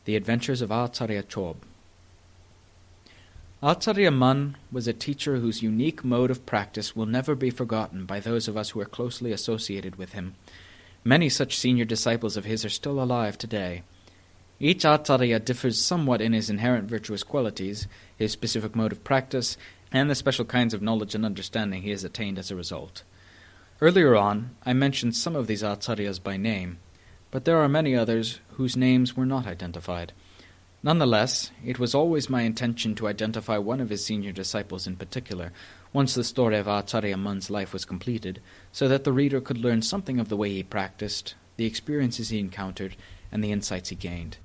The Adventures of Acariya Chob. Acariya Mun was a teacher whose unique mode of practice will never be forgotten by those of us who are closely associated with him. Many such senior disciples of his are still alive today. Each Acariya differs somewhat in his inherent virtuous qualities, his specific mode of practice, and the special kinds of knowledge and understanding he has attained as a result. Earlier on, I mentioned some of these Acaryas by name, but there are many others whose names were not identified. Nonetheless, it was always my intention to identify one of his senior disciples in particular, once the story of Acariya Mun's life was completed, so that the reader could learn something of the way he practiced, the experiences he encountered, and the insights he gained.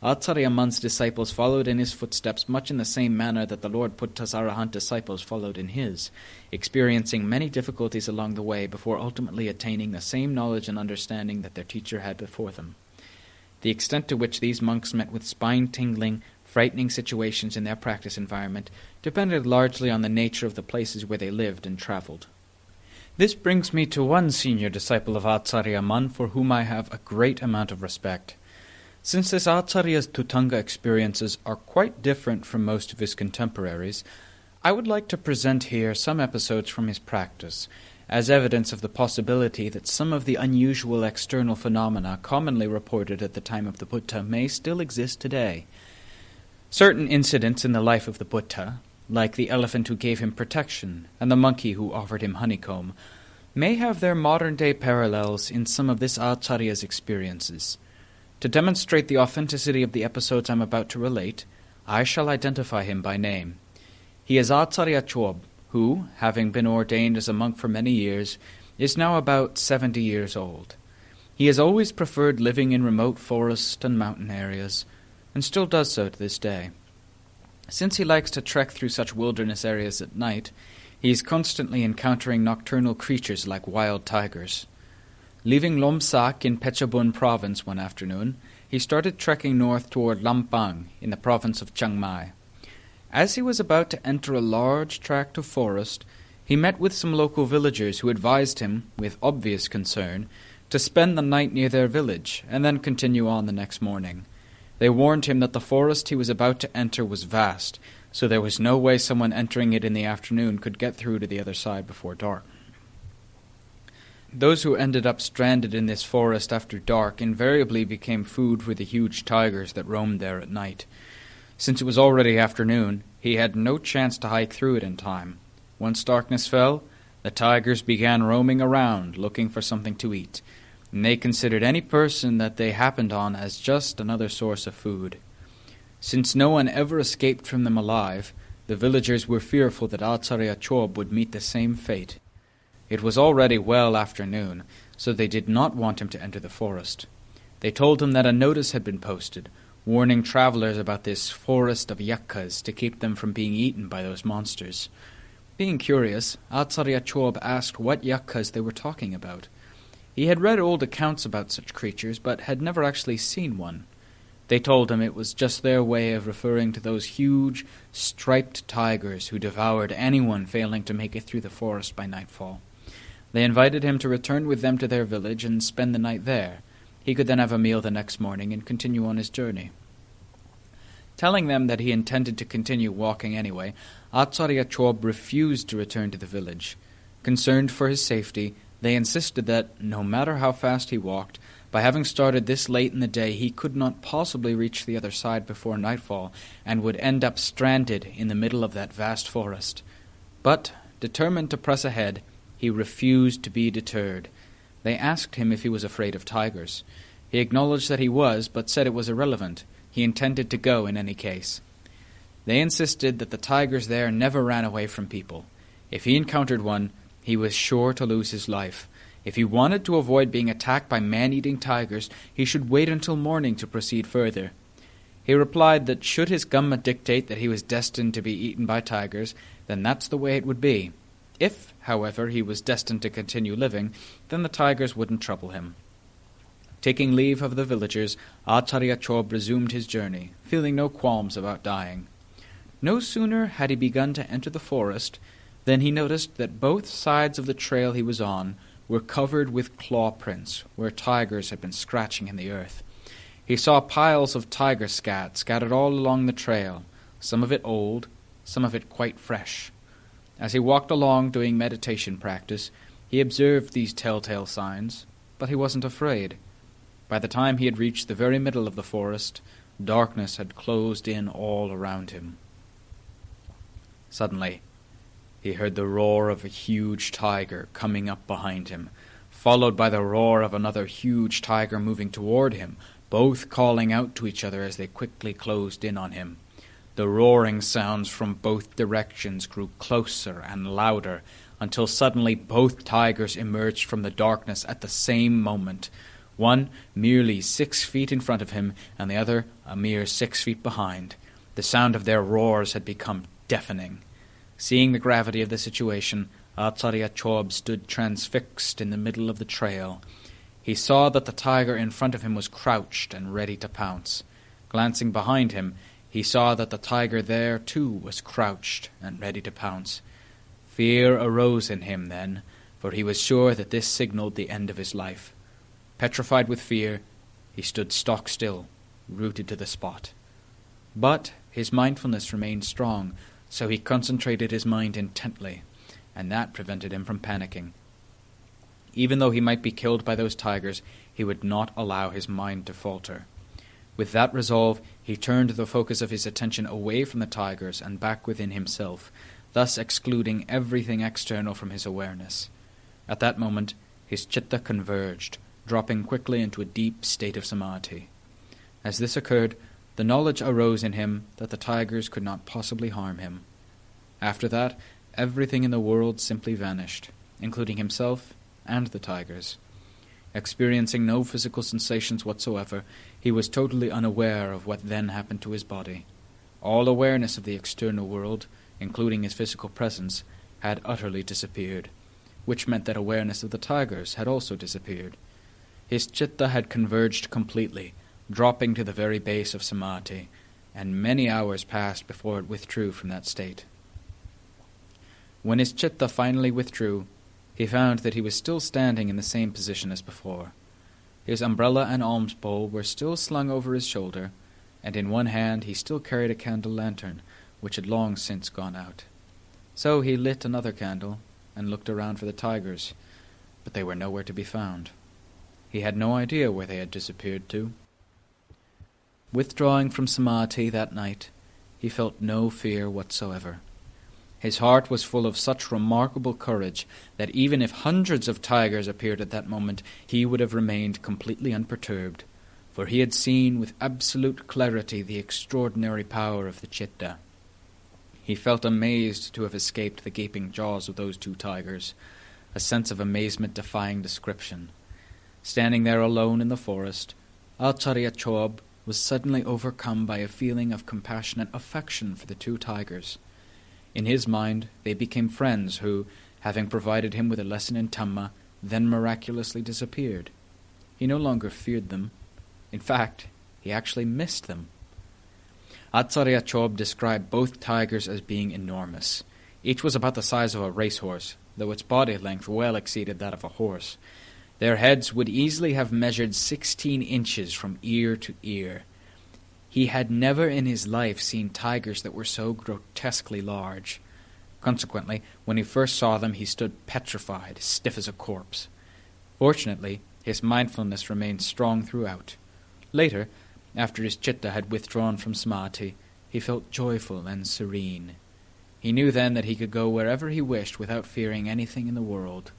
Acariya Mun's disciples followed in his footsteps much in the same manner that the Lord Buddha's Arahant disciples followed in his, experiencing many difficulties along the way before ultimately attaining the same knowledge and understanding that their teacher had before them. The extent to which these monks met with spine-tingling, frightening situations in their practice environment depended largely on the nature of the places where they lived and traveled. This brings me to one senior disciple of Acariya Mun for whom I have a great amount of respect. Since this Acariya's Tutanga experiences are quite different from most of his contemporaries, I would like to present here some episodes from his practice, as evidence of the possibility that some of the unusual external phenomena commonly reported at the time of the Buddha may still exist today. Certain incidents in the life of the Buddha, like the elephant who gave him protection and the monkey who offered him honeycomb, may have their modern-day parallels in some of this Acariya's experiences. To demonstrate the authenticity of the episodes I'm about to relate, I shall identify him by name. He is Acariya Chob, who, having been ordained as a monk for many years, is now about 70 years old. He has always preferred living in remote forest and mountain areas, and still does so to this day. Since he likes to trek through such wilderness areas at night, he is constantly encountering nocturnal creatures like wild tigers. Leaving Lomsak in Phetchabun province one afternoon, he started trekking north toward Lampang in the province of Chiang Mai. As he was about to enter a large tract of forest, he met with some local villagers who advised him, with obvious concern, to spend the night near their village and then continue on the next morning. They warned him that the forest he was about to enter was vast, so there was no way someone entering it in the afternoon could get through to the other side before dark. Those who ended up stranded in this forest after dark invariably became food for the huge tigers that roamed there at night. Since it was already afternoon, he had no chance to hike through it in time. Once darkness fell, the tigers began roaming around looking for something to eat, and they considered any person that they happened on as just another source of food. Since no one ever escaped from them alive, the villagers were fearful that Acariya Chob would meet the same fate. It was already well after noon, so they did not want him to enter the forest. They told him that a notice had been posted, warning travelers about this forest of yakkas to keep them from being eaten by those monsters. Being curious, Acariya Chob asked what yakkas they were talking about. He had read old accounts about such creatures, but had never actually seen one. They told him it was just their way of referring to those huge, striped tigers who devoured anyone failing to make it through the forest by nightfall. They invited him to return with them to their village and spend the night there. He could then have a meal the next morning and continue on his journey. Telling them that he intended to continue walking anyway, Acariya Chob refused to return to the village. Concerned for his safety, they insisted that, no matter how fast he walked, by having started this late in the day he could not possibly reach the other side before nightfall and would end up stranded in the middle of that vast forest. But, determined to press ahead, he refused to be deterred. They asked him if he was afraid of tigers. He acknowledged that he was, but said it was irrelevant. He intended to go in any case. They insisted that the tigers there never ran away from people. If he encountered one, he was sure to lose his life. If he wanted to avoid being attacked by man-eating tigers, he should wait until morning to proceed further. He replied that should his Dhamma dictate that he was destined to be eaten by tigers, then that's the way it would be. If, however, he was destined to continue living, then the tigers wouldn't trouble him. Taking leave of the villagers, Acariya Chob resumed his journey, feeling no qualms about dying. No sooner had he begun to enter the forest than he noticed that both sides of the trail he was on were covered with claw prints, where tigers had been scratching in the earth. He saw piles of tiger scat scattered all along the trail, some of it old, some of it quite fresh. As he walked along doing meditation practice, he observed these telltale signs, but he wasn't afraid. By the time he had reached the very middle of the forest, darkness had closed in all around him. Suddenly, he heard the roar of a huge tiger coming up behind him, followed by the roar of another huge tiger moving toward him, both calling out to each other as they quickly closed in on him. The roaring sounds from both directions grew closer and louder, until suddenly both tigers emerged from the darkness at the same moment, one merely 6 feet in front of him, and the other a mere 6 feet behind. The sound of their roars had become deafening. Seeing the gravity of the situation, Acariya Chob stood transfixed in the middle of the trail. He saw that the tiger in front of him was crouched and ready to pounce. Glancing behind him, he saw that the tiger there, too, was crouched and ready to pounce. Fear arose in him then, for he was sure that this signaled the end of his life. Petrified with fear, he stood stock still, rooted to the spot. But his mindfulness remained strong, so he concentrated his mind intently, and that prevented him from panicking. Even though he might be killed by those tigers, he would not allow his mind to falter. With that resolve, he turned the focus of his attention away from the tigers and back within himself, thus excluding everything external from his awareness. At that moment, his chitta converged, dropping quickly into a deep state of samadhi. As this occurred, the knowledge arose in him that the tigers could not possibly harm him. After that, everything in the world simply vanished, including himself and the tigers. Experiencing no physical sensations whatsoever, he was totally unaware of what then happened to his body. All awareness of the external world, including his physical presence, had utterly disappeared, which meant that awareness of the tigers had also disappeared. His chitta had converged completely, dropping to the very base of samadhi, and many hours passed before it withdrew from that state. When his chitta finally withdrew, he found that he was still standing in the same position as before. His umbrella and alms bowl were still slung over his shoulder, and in one hand he still carried a candle lantern, which had long since gone out. So he lit another candle and looked around for the tigers, but they were nowhere to be found. He had no idea where they had disappeared to. Withdrawing from samadhi that night, he felt no fear whatsoever. His heart was full of such remarkable courage that even if hundreds of tigers appeared at that moment, he would have remained completely unperturbed, for he had seen with absolute clarity the extraordinary power of the chitta. He felt amazed to have escaped the gaping jaws of those 2 tigers, a sense of amazement defying description. Standing there alone in the forest, Acariya Chob was suddenly overcome by a feeling of compassionate affection for the 2 tigers. In his mind, they became friends who, having provided him with a lesson in Dhamma, then miraculously disappeared. He no longer feared them. In fact, he actually missed them. Acariya Chob described both tigers as being enormous. Each was about the size of a racehorse, though its body length well exceeded that of a horse. Their heads would easily have measured 16 inches from ear to ear. He had never in his life seen tigers that were so grotesquely large. Consequently, when he first saw them, he stood petrified, stiff as a corpse. Fortunately, his mindfulness remained strong throughout. Later, after his chitta had withdrawn from samadhi, he felt joyful and serene. He knew then that he could go wherever he wished without fearing anything in the world.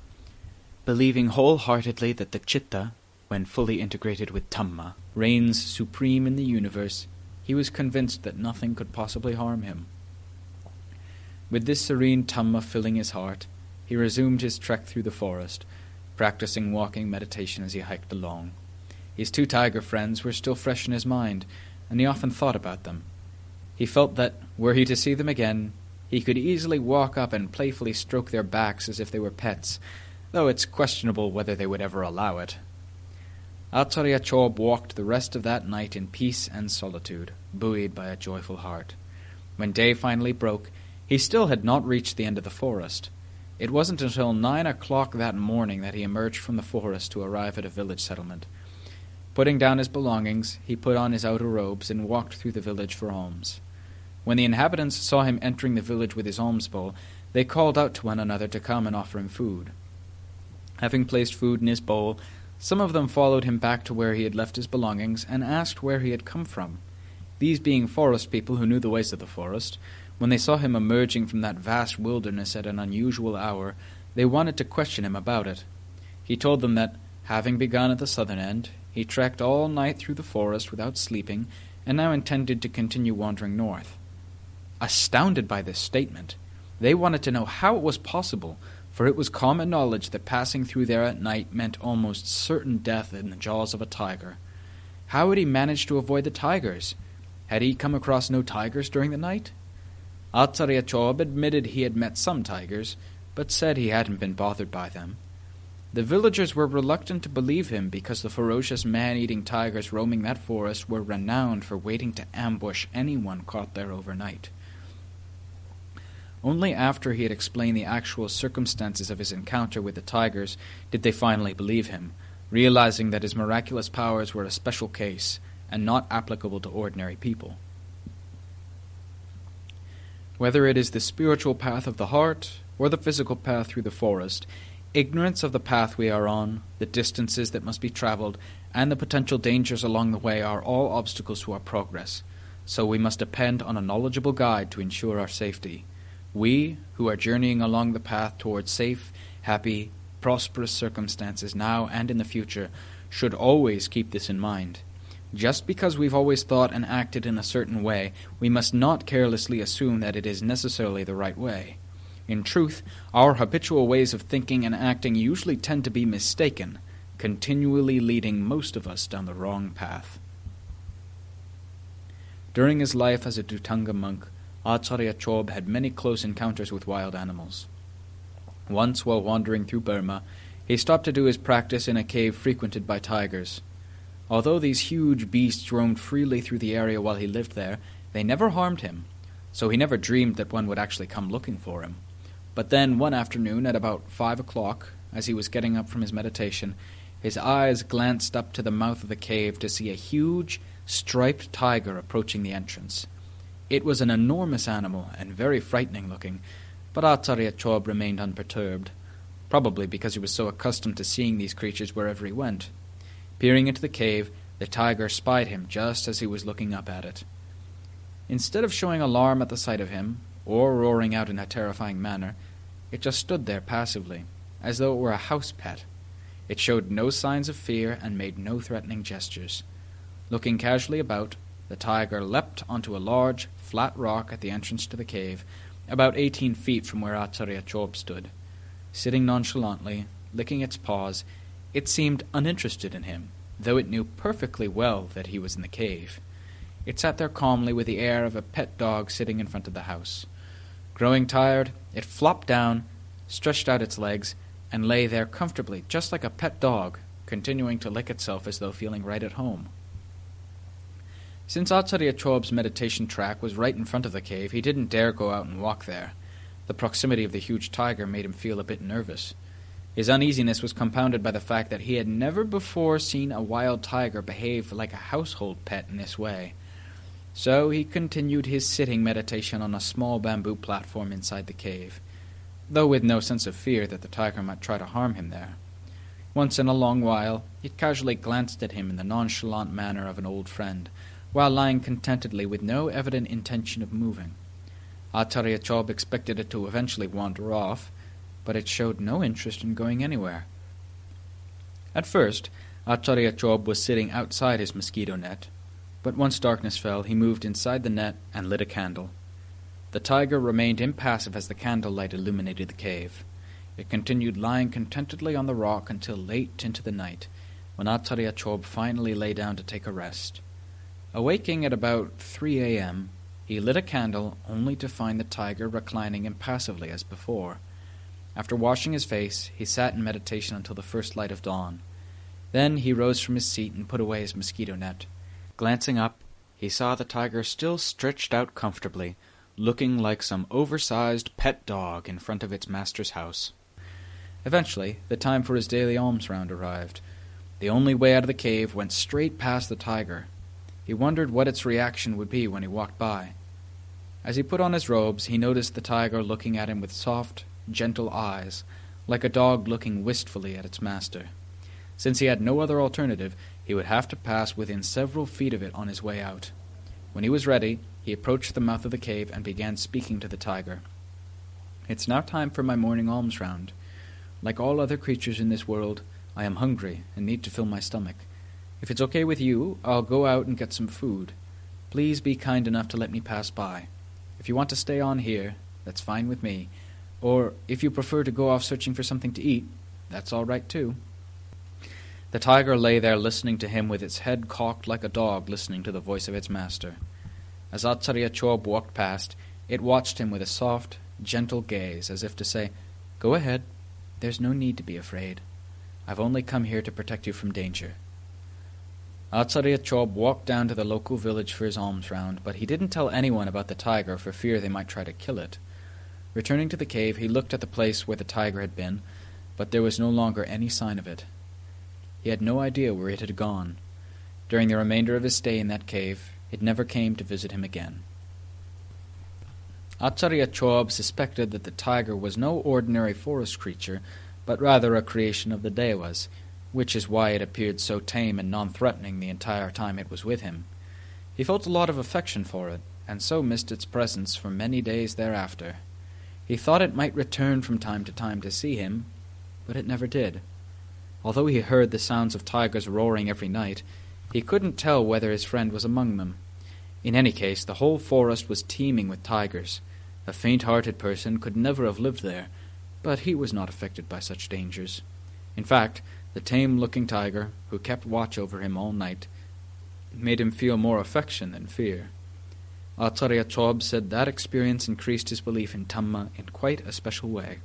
Believing wholeheartedly that the chitta, when fully integrated with Dhamma, reigns supreme in the universe, he was convinced that nothing could possibly harm him. With this serene Dhamma filling his heart, he resumed his trek through the forest, practicing walking meditation as he hiked along. His 2 tiger friends were still fresh in his mind, and he often thought about them. He felt that, were he to see them again, he could easily walk up and playfully stroke their backs as if they were pets, though it's questionable whether they would ever allow it. Acariya Chob walked the rest of that night in peace and solitude, buoyed by a joyful heart. When day finally broke, he still had not reached the end of the forest. It wasn't until 9 o'clock that morning that he emerged from the forest to arrive at a village settlement. Putting down his belongings, he put on his outer robes and walked through the village for alms. When the inhabitants saw him entering the village with his alms bowl, they called out to one another to come and offer him food. Having placed food in his bowl, some of them followed him back to where he had left his belongings and asked where he had come from. These being forest people who knew the ways of the forest, when they saw him emerging from that vast wilderness at an unusual hour, they wanted to question him about it. He told them that, having begun at the southern end, he trekked all night through the forest without sleeping, and now intended to continue wandering north. Astounded by this statement, they wanted to know how it was possible, for it was common knowledge that passing through there at night meant almost certain death in the jaws of a tiger. How had he managed to avoid the tigers? Had he come across no tigers during the night? Acariya Chob admitted he had met some tigers, but said he hadn't been bothered by them. The villagers were reluctant to believe him because the ferocious man-eating tigers roaming that forest were renowned for waiting to ambush anyone caught there overnight. Only after he had explained the actual circumstances of his encounter with the tigers did they finally believe him, realizing that his miraculous powers were a special case and not applicable to ordinary people. Whether it is the spiritual path of the heart or the physical path through the forest, ignorance of the path we are on, the distances that must be traveled, and the potential dangers along the way are all obstacles to our progress, so we must depend on a knowledgeable guide to ensure our safety. We, who are journeying along the path towards safe, happy, prosperous circumstances now and in the future, should always keep this in mind. Just because we've always thought and acted in a certain way, we must not carelessly assume that it is necessarily the right way. In truth, our habitual ways of thinking and acting usually tend to be mistaken, continually leading most of us down the wrong path. During his life as a Dhutanga monk, Acariya Chob had many close encounters with wild animals. Once, while wandering through Burma, he stopped to do his practice in a cave frequented by tigers. Although these huge beasts roamed freely through the area while he lived there, they never harmed him, so he never dreamed that one would actually come looking for him. But then, one afternoon at about 5 o'clock, as he was getting up from his meditation, his eyes glanced up to the mouth of the cave to see a huge, striped tiger approaching the entrance. It was an enormous animal and very frightening looking, but Acariya Chob remained unperturbed, probably because he was so accustomed to seeing these creatures wherever he went. Peering into the cave, the tiger spied him just as he was looking up at it. Instead of showing alarm at the sight of him, or roaring out in a terrifying manner, it just stood there passively, as though it were a house pet. It showed no signs of fear and made no threatening gestures. Looking casually about, the tiger leapt onto a large, flat rock at the entrance to the cave, about 18 feet from where Acariya Chob stood. Sitting nonchalantly, licking its paws, it seemed uninterested in him, though it knew perfectly well that he was in the cave. It sat there calmly with the air of a pet dog sitting in front of the house. Growing tired, it flopped down, stretched out its legs, and lay there comfortably, just like a pet dog, continuing to lick itself as though feeling right at home. Since Acariya Chob's meditation track was right in front of the cave, he didn't dare go out and walk there. The proximity of the huge tiger made him feel a bit nervous. His uneasiness was compounded by the fact that he had never before seen a wild tiger behave like a household pet in this way. So he continued his sitting meditation on a small bamboo platform inside the cave, though with no sense of fear that the tiger might try to harm him there. Once in a long while, it casually glanced at him in the nonchalant manner of an old friend, while lying contentedly with no evident intention of moving. Acariya Chob expected it to eventually wander off, but it showed no interest in going anywhere. At first, Acariya Chob was sitting outside his mosquito net, but once darkness fell, he moved inside the net and lit a candle. The tiger remained impassive as the candlelight illuminated the cave. It continued lying contentedly on the rock until late into the night, when Acariya Chob finally lay down to take a rest. Awaking at about 3 a.m., he lit a candle only to find the tiger reclining impassively as before. After washing his face, he sat in meditation until the first light of dawn. Then he rose from his seat and put away his mosquito net. Glancing up, he saw the tiger still stretched out comfortably, looking like some oversized pet dog in front of its master's house. Eventually, the time for his daily alms round arrived. The only way out of the cave went straight past the tiger. He wondered what its reaction would be when he walked by. As he put on his robes, he noticed the tiger looking at him with soft, gentle eyes, like a dog looking wistfully at its master. Since he had no other alternative, he would have to pass within several feet of it on his way out. When he was ready, he approached the mouth of the cave and began speaking to the tiger. "It's now time for my morning alms round. Like all other creatures in this world, I am hungry and need to fill my stomach. If it's okay with you, I'll go out and get some food. Please be kind enough to let me pass by. If you want to stay on here, that's fine with me. Or if you prefer to go off searching for something to eat, that's all right too." The tiger lay there listening to him with its head cocked like a dog listening to the voice of its master. As Acariya Chob walked past, it watched him with a soft, gentle gaze, as if to say, "Go ahead. There's no need to be afraid. I've only come here to protect you from danger." Acariya Chob walked down to the local village for his alms round, but he didn't tell anyone about the tiger for fear they might try to kill it. Returning to the cave, he looked at the place where the tiger had been, but there was no longer any sign of it. He had no idea where it had gone. During the remainder of his stay in that cave, it never came to visit him again. Acariya Chob suspected that the tiger was no ordinary forest creature, but rather a creation of the Devas, which is why it appeared so tame and non-threatening the entire time it was with him. He felt a lot of affection for it, and so missed its presence for many days thereafter. He thought it might return from time to time to see him, but it never did. Although he heard the sounds of tigers roaring every night, he couldn't tell whether his friend was among them. In any case, the whole forest was teeming with tigers. A faint-hearted person could never have lived there, but he was not affected by such dangers. In fact, the tame-looking tiger, who kept watch over him all night, made him feel more affection than fear. Acariya Chob said that experience increased his belief in Dhamma in quite a special way.